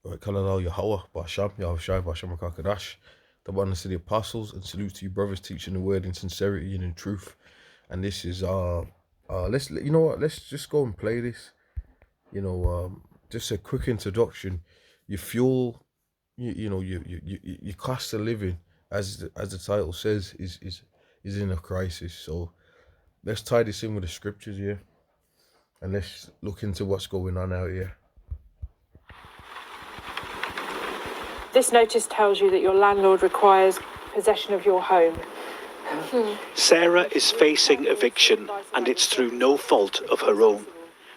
Kalala Yahweh, Basham, Yahushai, Basham Kakadash. The oneness to the apostles, and salute to you, brothers, teaching the word in sincerity and in truth. And this is let's you know what, let's just go and play this. Just a quick introduction. Your fuel, your cost of living, as the title says, is in a crisis. So let's tie this in with the scriptures here, and let's look into what's going on out here. This notice tells you that your landlord requires possession of your home. Sarah is facing eviction, and it's through no fault of her own.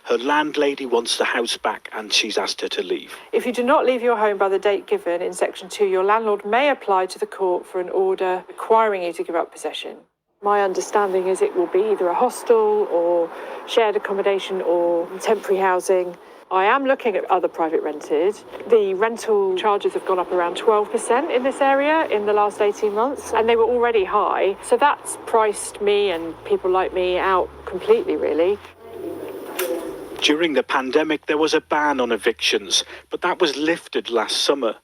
Her landlady wants the house back, and she's asked her to leave. If you do not leave your home by the date given in Section 2, your landlord may apply to the court for an order requiring you to give up possession. My understanding is it will be either a hostel or shared accommodation or temporary housing. I am looking at other private rented. The rental charges have gone up around 12% in this area in the last 18 months, and they were already high. So that's priced me and people like me out completely, really. During the pandemic, there was a ban on evictions, but that was lifted last summer.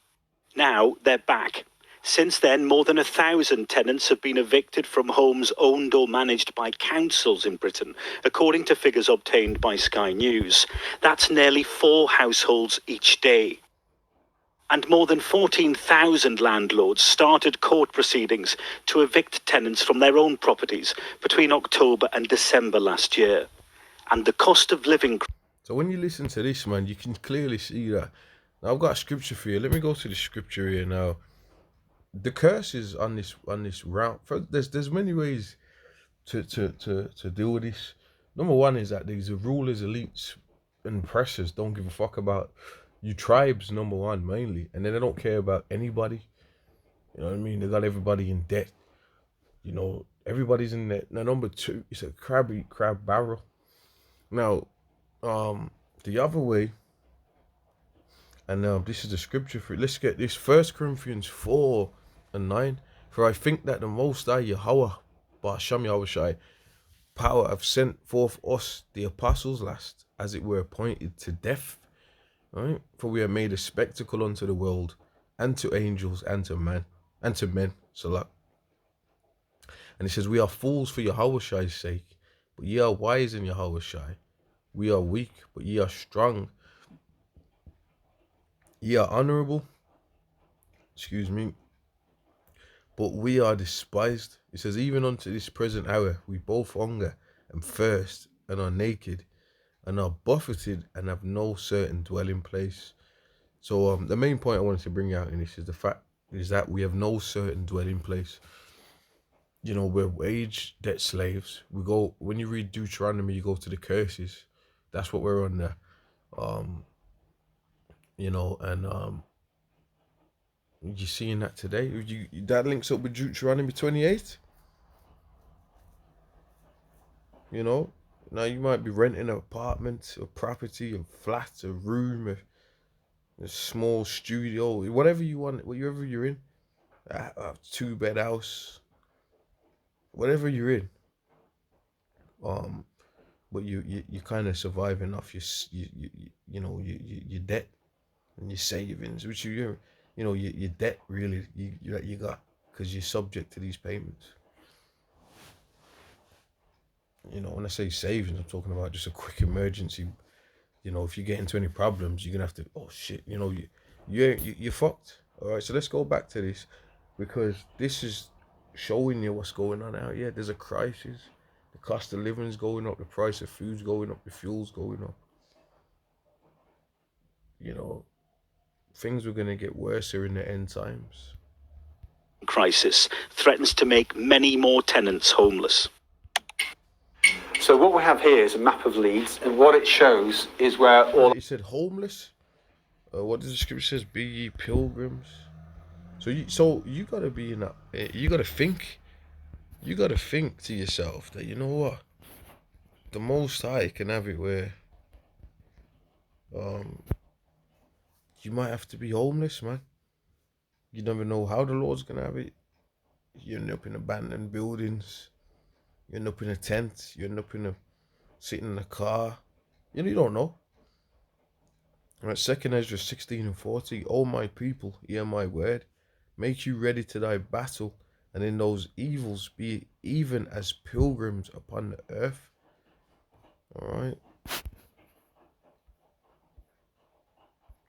Now they're back. Since then, more than 1,000 tenants have been evicted from homes owned or managed by councils in Britain, according to figures obtained by Sky News. That's nearly 4 households each day. And more than 14,000 landlords started court proceedings to evict tenants from their own properties between October and December last year. And the cost of living... So when you listen to this, man, you can clearly see that. Now I've got a scripture for you. Let me go to the scripture here now. The curses on this route. There's many ways to deal with this. Number one is that these rulers, elites, and pressers don't give a fuck about you tribes. Number one, mainly, and then they don't care about anybody. You know what I mean? They got everybody in debt. You know, everybody's in debt. Now, number two, it's a crab barrel. Now, the other way, and this is the scripture for it. Let's get this. 1 Corinthians 4:9. For I think that the Most High Yahweh, Ba'asham Yahushai, power have sent forth us, the apostles, last, as it were appointed to death. Right? For we are made a spectacle unto the world, and to angels, and to men. Salah. And it says, we are fools for Yahushai's sake, but ye are wise in Yahushai. We are weak, but ye are strong. Ye are honorable, but we are despised. It says, even unto this present hour, we both hunger and thirst and are naked and are buffeted and have no certain dwelling place. So the main point I wanted to bring out in this is the fact is that we have no certain dwelling place. You know, we're wage debt slaves. When you read Deuteronomy, you go to the curses. That's what we're under. You're seeing that today. That links up with Deuteronomy 28. You know, now you might be renting an apartment, a property, a flat, a room, a small studio, whatever you want, wherever you're in, a 2-bed house, whatever you're in. But you kind of surviving off your debt and your savings, which your debt really you got because you're subject to these payments. You know, when I say savings, I'm talking about just a quick emergency. You know, if you get into any problems, you're gonna have to. Oh shit! You know, you're fucked. All right, so let's go back to this because this is showing you what's going on out here. There's a crisis. The cost of living's going up. The price of food's going up. The fuel's going up. You know, things are gonna get worse here in the end times. Crisis threatens to make many more tenants homeless. So what we have here is a map of Leeds, and what it shows is where all... He said homeless. What does the scripture says? Be ye pilgrims. So you gotta be in that. You gotta think. You gotta think to yourself that, you know what, the Most High can have it where you might have to be homeless, man. You never know how the Lord's gonna have it. You end up in abandoned buildings. You end up in a tent. You end up sitting in a car. You don't know. Right, 2nd Ezra 16 and 40. O my people, hear my word. Make you ready to thy battle, and in those evils be even as pilgrims upon the earth. All right.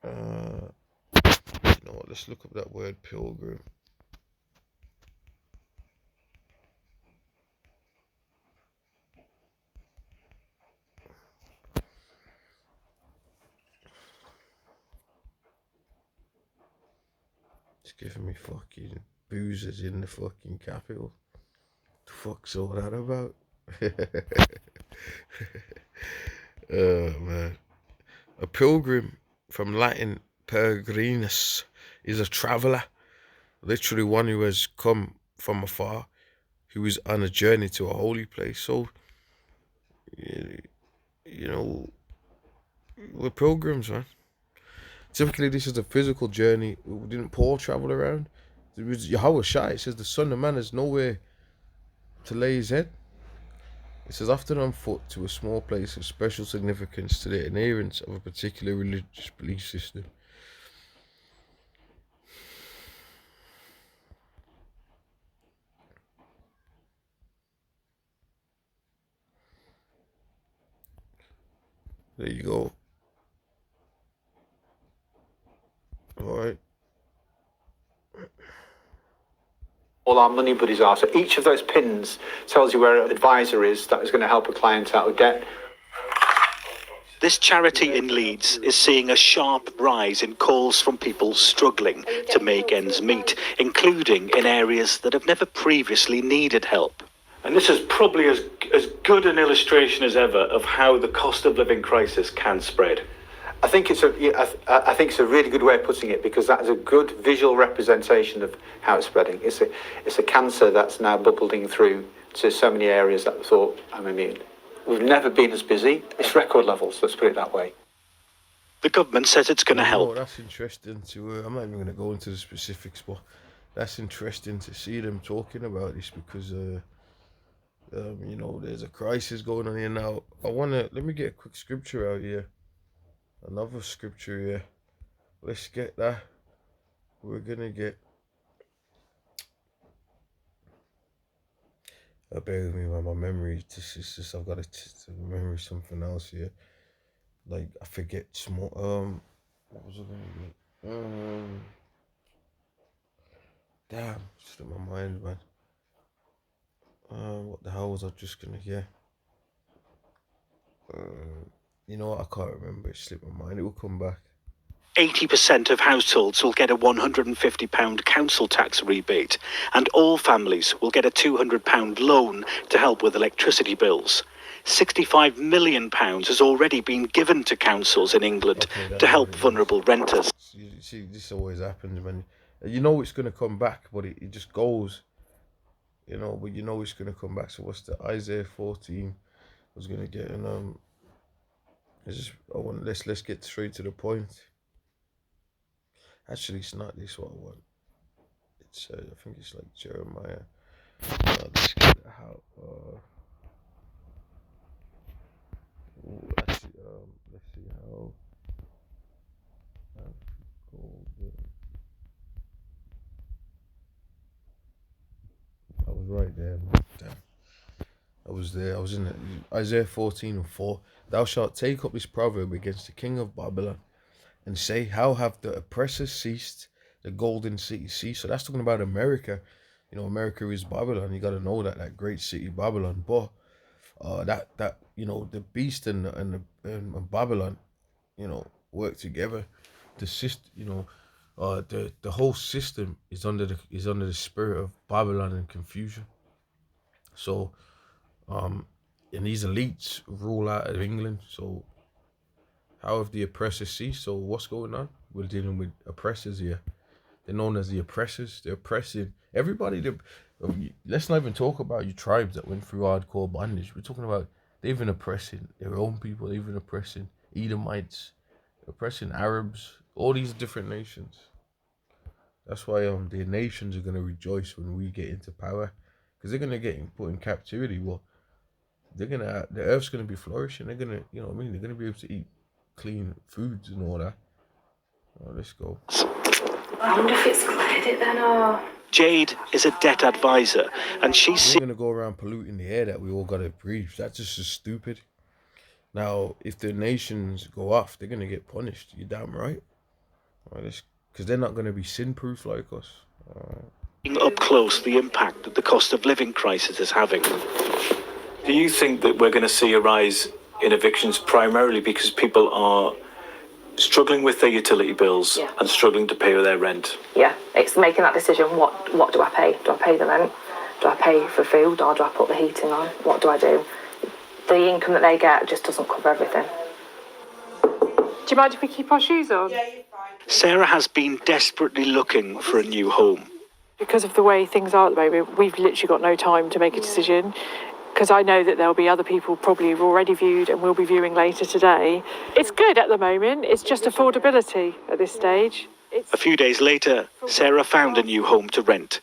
You know what? Let's look up that word pilgrim. It's giving me fucking boozers in the fucking capital. The fuck's all that about? Oh man. A pilgrim, from Latin peregrinus, is a traveller, literally one who has come from afar, who is on a journey to a holy place. So, you know, we're pilgrims, man. Typically, this is a physical journey. Didn't Paul travel around? It was Yahweh Shai. It says the Son of Man has nowhere to lay his head. It says, often on foot to a small place of special significance to the adherents of a particular religious belief system. There you go. All right. All our money buddies are. So each of those pins tells you where an advisor is that is going to help a client out of debt. This charity in Leeds is seeing a sharp rise in calls from people struggling to make ends meet, including in areas that have never previously needed help. And this is probably as good an illustration as ever of how the cost of living crisis can spread. I think it's a really good way of putting it, because that is a good visual representation of how it's spreading. It's a cancer that's now bubbling through to so many areas that we thought, I'm immune. We've never been as busy. It's record levels, let's put it that way. The government says it's going to help. Oh, that's interesting to. I'm not even going to go into the specifics, but that's interesting to see them talking about this, because you know, there's a crisis going on here now. Let me get a quick scripture out here. Another scripture here. Let's get that. We're gonna get. Bear with me, man. My memory. This is just. I've got to remember something else here. Like, I forget small. What was I gonna get? Damn, slipped my mind, man. What the hell was I just gonna get? You know what? I can't remember. It slipped my mind. It will come back. 80% of households will get a £150 council tax rebate, and all families will get a £200 loan to help with electricity bills. £65 million has already been given to councils in England to help vulnerable renters. You see, this always happens, man. You know it's going to come back, but it just goes. You know, but you know it's going to come back. So what's the Isaiah 14? I was going to get, and let's get straight to the point. Actually, it's not this what I want. It's I think it's like Jeremiah. Let's get it out. Actually, let's see how. I was right there, man. Damn. I was there. I was in it. Isaiah 14 and 4. Thou shalt take up this proverb against the king of Babylon, and say, how have the oppressors ceased, the golden city ceased? So that's talking about America. You know, America is Babylon. You got to know that great city Babylon. But that you know, the beast and Babylon, you know, work together. The system, you know, the whole system is under the spirit of Babylon and confusion. So, and these elites rule out of England. So, how have the oppressors ceased? So what's going on? We're dealing with oppressors here. They're known as the oppressors. They're oppressing everybody. Let's not even talk about you tribes that went through hardcore bondage. We're talking about they've been oppressing their own people. They've been oppressing Edomites, oppressing Arabs, all these different nations. That's why the nations are going to rejoice when we get into power, because they're going to get put in captivity. Well, the earth's going to be flourishing. They're going to, you know what I mean? They're going to be able to eat clean foods and all that. Let's go. I wonder if it's cleared it then, or... Jade is a debt advisor, and she's We're gonna go around polluting the air that we all gotta breathe. That's just as stupid. Now, if the nations go off, they're gonna get punished. You're damn right. Because they're not gonna be sin-proof like us. seeing up close the impact that the cost of living crisis is having. Do you think that we're going to see a rise in evictions primarily because people are struggling with their utility bills and struggling to pay their rent? Yeah, it's making that decision. What do I pay? Do I pay the rent? Do I pay for food, or do I put the heating on? What do I do? The income that they get just doesn't cover everything. Do you mind if we keep our shoes on? Sarah has been desperately looking for a new home. Because of the way things are at the moment, we've literally got no time to make a decision. Because I know that there'll be other people probably who've already viewed and will be viewing later today. It's good at the moment. It's just affordability at this stage. A few days later, Sarah found a new home to rent.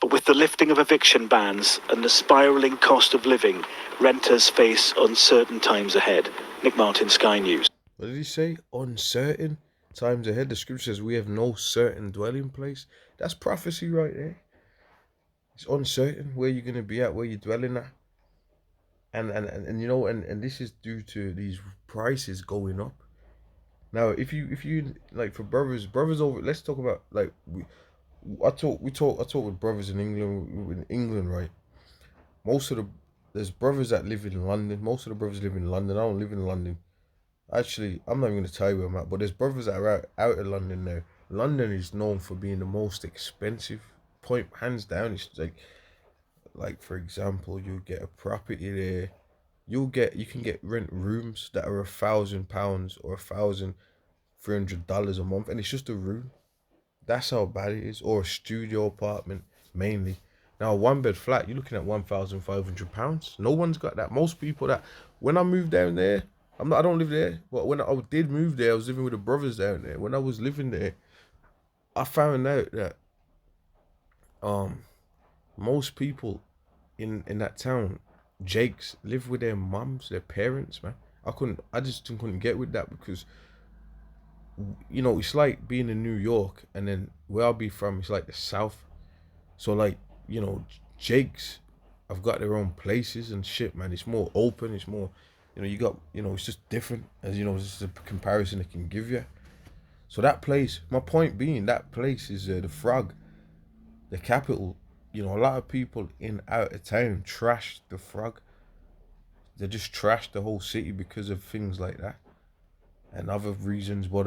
But with the lifting of eviction bans and the spiralling cost of living, renters face uncertain times ahead. Nick Martin, Sky News. What did he say? Uncertain times ahead. The scripture says we have no certain dwelling place. That's prophecy right there. It's uncertain where you're going to be at, where you're dwelling at. And you know, and this is due to these prices going up. Now, if you like, for brothers over, let's talk about, like, I talk with brothers in England, right? There's brothers that live in London. Most of the brothers live in London. I don't live in London. Actually, I'm not even going to tell you where I'm at, but there's brothers that are out of London now. London is known for being the most expensive, point hands down. It's like for example, you get a property there, you can get rent rooms that are £1,000 or $1,300 a month, and it's just a room. That's how bad it is. Or a studio apartment mainly. Now a 1-bed flat, you're looking at £1,500. No one's got that. Most people that, when I moved down there, I don't live there, but when I did move there, I was living with the brothers down there. When I was living there, I found out that most people in that town, Jakes, live with their mums, their parents, man. I just couldn't get with that, because, you know, it's like being in New York, and then where I'll be from, it's like the South. So, like, you know, Jakes have got their own places and shit, man. It's more open, it's more, you know, you got, you know, it's just different, as you know, it's just a comparison it can give you. So that place, my point being, that place is the Frog, the capital. You know, a lot of people out of town trash the Frog. They just trash the whole city because of things like that and other reasons. But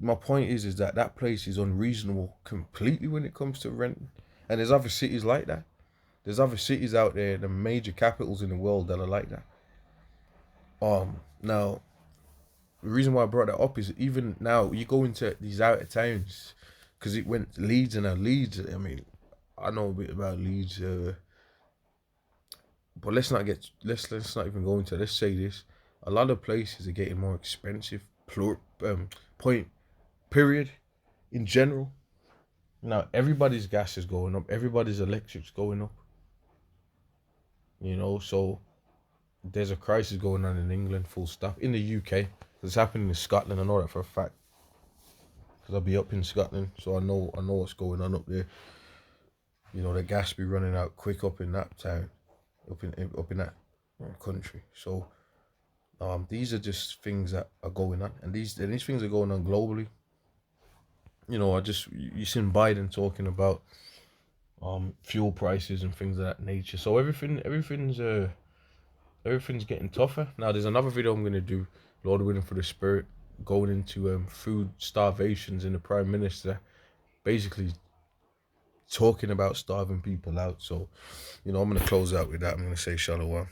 my point is that that place is unreasonable completely when it comes to renting. And there's other cities like that. There's other cities out there, the major capitals in the world, that are like that. Now, the reason why I brought that up is, even now you go into these out of towns, because it went Leeds, and now Leeds, I mean, I know a bit about Leeds, but let's not even go into it. Let's say this: a lot of places are getting more expensive. Period. In general, now everybody's gas is going up. Everybody's electric's going up. You know, so there's a crisis going on in England. Full stop. In the UK, it's happening in Scotland. I know that for a fact, because I'll be up in Scotland, so I know what's going on up there. You know, the gas be running out quick up in that town, up in that country. So, these are just things that are going on, and these things are going on globally. You know, you seen Biden talking about fuel prices and things of that nature. So everything's getting tougher. Now there's another video I'm gonna do, Lord willing, for the Spirit, going into food starvations, and the Prime Minister basically talking about starving people out. So, you know, I'm gonna close out with that. I'm gonna say shalom.